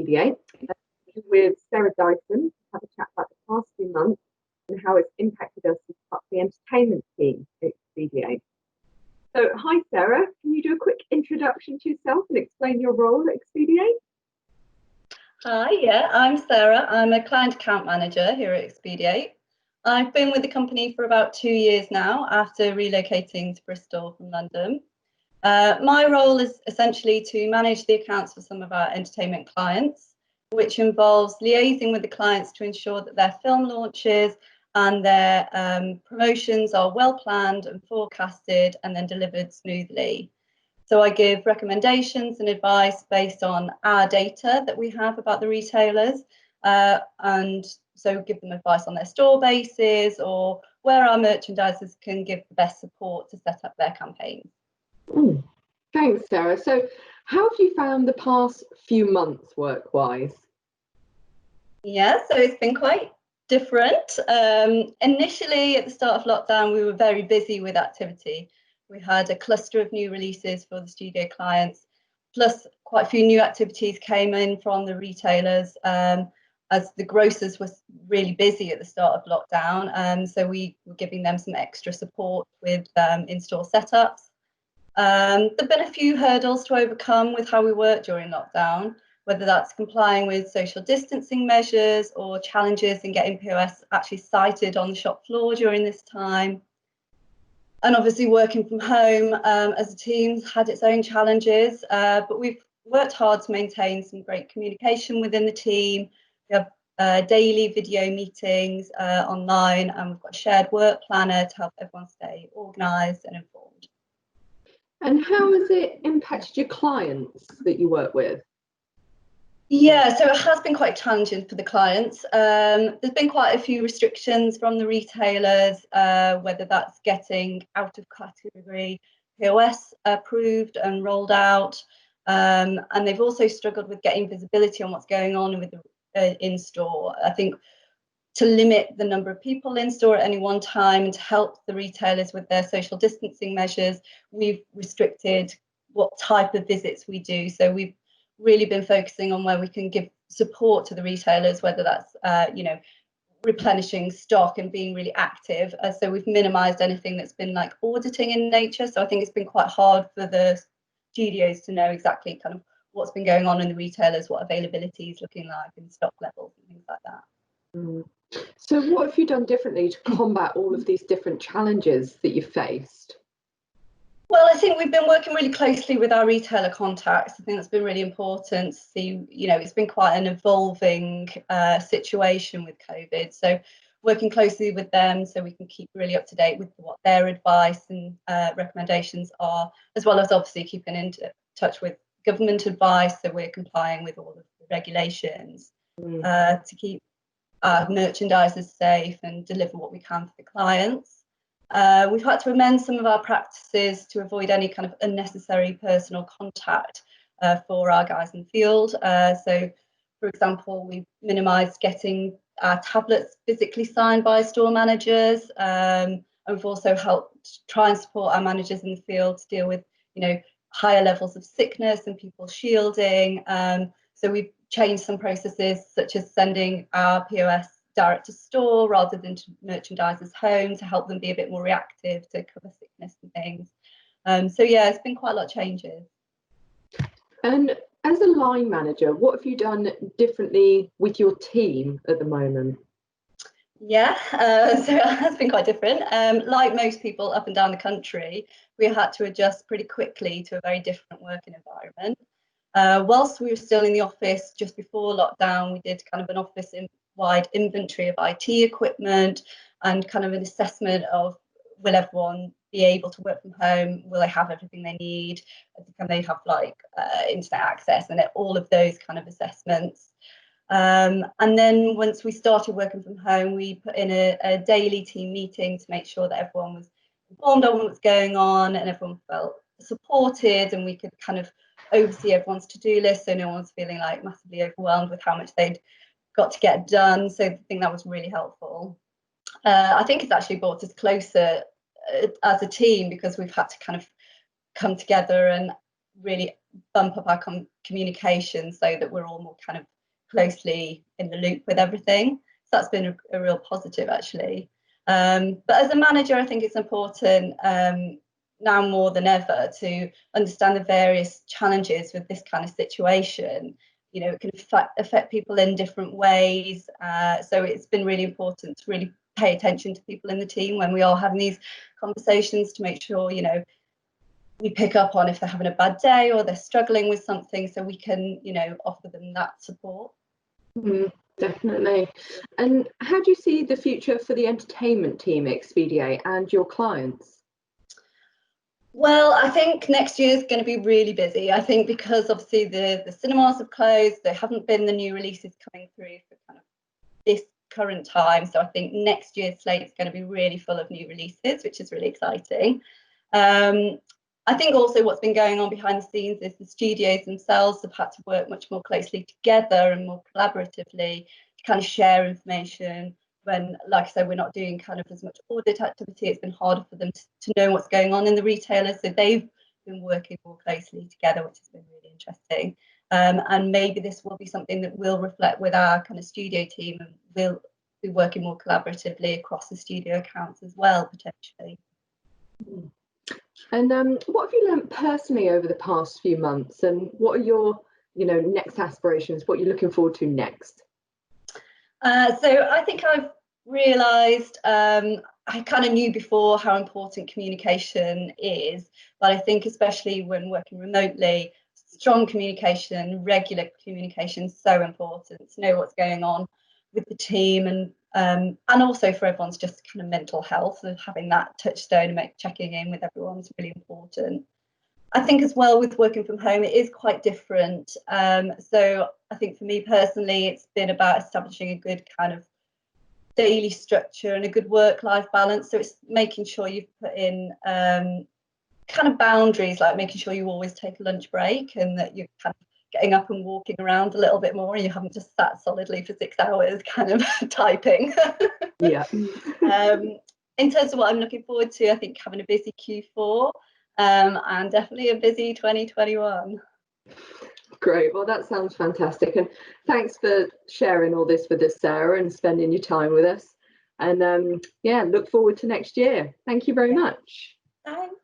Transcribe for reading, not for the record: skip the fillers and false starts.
eXPD8 with Sarah Dyson to have a chat about the past few months and how it's impacted us as part of the entertainment team at eXPD8. So, hi Sarah, can you do a quick introduction to yourself and explain your role at eXPD8? Hi, yeah, I'm Sarah. I'm a client account manager here at eXPD8. I've been with the company for about 2 years now after relocating to Bristol from London. My role is essentially to manage the accounts for some of our entertainment clients, which involves liaising with the clients to ensure that their film launches and their promotions are well planned and forecasted and then delivered smoothly. So I give recommendations and advice based on our data that we have about the retailers, and so give them advice on their store bases or where our merchandisers can give the best support to set up their campaigns. Thanks, Sarah. So how have you found the past few months work-wise? Yeah, so it's been quite different. Initially, at the start of lockdown, we were very busy with activity. We had a cluster of new releases for the studio clients, plus quite a few new activities came in from the retailers as the grocers were really busy at the start of lockdown. So we were giving them some extra support with in-store setups. There've been a few hurdles to overcome with how we work during lockdown, whether that's complying with social distancing measures or challenges in getting POS actually sited on the shop floor during this time. And obviously working from home as a team had its own challenges, but we've worked hard to maintain some great communication within the team. We have daily video meetings online, and we've got a shared work planner to help everyone stay organised and informed. And how has it impacted your clients that you work with? Yeah, so it has been quite challenging for the clients. There's been quite a few restrictions from the retailers, whether that's getting out of category POS approved and rolled out. And they've also struggled with getting visibility on what's going on with the in-store. I think to limit the number of people in store at any one time and to help the retailers with their social distancing measures, we've restricted what type of visits we do. So we've really been focusing on where we can give support to the retailers, whether that's replenishing stock and being really active. So we've minimized anything that's been like auditing in nature. So I think it's been quite hard for the studios to know exactly kind of what's been going on in the retailers, what availability is looking like and stock levels and things like that. So what have you done differently to combat all of these different challenges that you've faced? Well, I think we've been working really closely with our retailer contacts. I think that's been really important to see, it's been quite an evolving situation with COVID. So working closely with them so we can keep really up to date with what their advice and recommendations are, as well as obviously keeping in touch with government advice. So we're complying with all of the regulations to keep our merchandisers safe and deliver what we can for the clients. We've had to amend some of our practices to avoid any kind of unnecessary personal contact for our guys in the field. So, for example, we've minimised getting our tablets physically signed by store managers, and we've also helped try and support our managers in the field to deal with, higher levels of sickness and people shielding. So we've changed some processes, such as sending our POS direct to store rather than to merchandisers' home to help them be a bit more reactive to cover sickness and things. So yeah, it's been quite a lot of changes. And as a line manager, what have you done differently with your team at the moment? Yeah, so it has been quite different. Like most people up and down the country, we had to adjust pretty quickly to a very different working environment. Whilst we were still in the office just before lockdown, we did kind of an office-wide inventory of IT equipment and kind of an assessment of, will everyone be able to work from home? Will they have everything they need? Can they have internet access and all of those kind of assessments? And then once we started working from home, we put in a daily team meeting to make sure that everyone was informed on what was going on and everyone felt supported, and we could kind of oversee everyone's to-do list so no one's feeling like massively overwhelmed with how much they'd got to get done. So I think that was really helpful. I think it's actually brought us closer as a team because we've had to kind of come together and really bump up our communication so that we're all more kind of closely in the loop with everything. So that's been a real positive, actually. But as a manager, I think it's important now more than ever to understand the various challenges with this kind of situation. You know, it can affect people in different ways. So it's been really important to really pay attention to people in the team when we are having these conversations, to make sure, you know, we pick up on if they're having a bad day or they're struggling with something, so we can, you know, offer them that support. Definitely. And how do you see the future for the entertainment team at eXPD8 and your clients? Well, I think next year is going to be really busy. I think because obviously the cinemas have closed, there haven't been the new releases coming through for kind of this current time. So I think next year's slate is going to be really full of new releases, which is really exciting. I think also what's been going on behind the scenes is the studios themselves have had to work much more closely together and more collaboratively to kind of share information. When, like I said, we're not doing kind of as much audit activity, it's been harder for them to know what's going on in the retailers. So they've been working more closely together, which has been really interesting. And maybe this will be something that will reflect with our kind of studio team, and we'll be working more collaboratively across the studio accounts as well, potentially. And what have you learned personally over the past few months, and what are your, you know, next aspirations? What you're looking forward to next? So I think I've realised, I kind of knew before how important communication is, but I think especially when working remotely, strong communication, regular communication is so important to know what's going on with the team, and also for everyone's just kind of mental health, and having that touchstone and checking in with everyone is really important. I think as well with working from home, it is quite different. So I think for me personally, it's been about establishing a good kind of daily structure and a good work-life balance. So it's making sure you've put in kind of boundaries, like making sure you always take a lunch break and that you're kind of getting up and walking around a little bit more, and you haven't just sat solidly for 6 hours kind of typing. Yeah. In terms of what I'm looking forward to, I think having a busy Q4 and definitely a busy 2021. Great. Well, that sounds fantastic. And thanks for sharing all this with us, Sarah, and spending your time with us. And yeah, look forward to next year. Thank you very much. Thanks.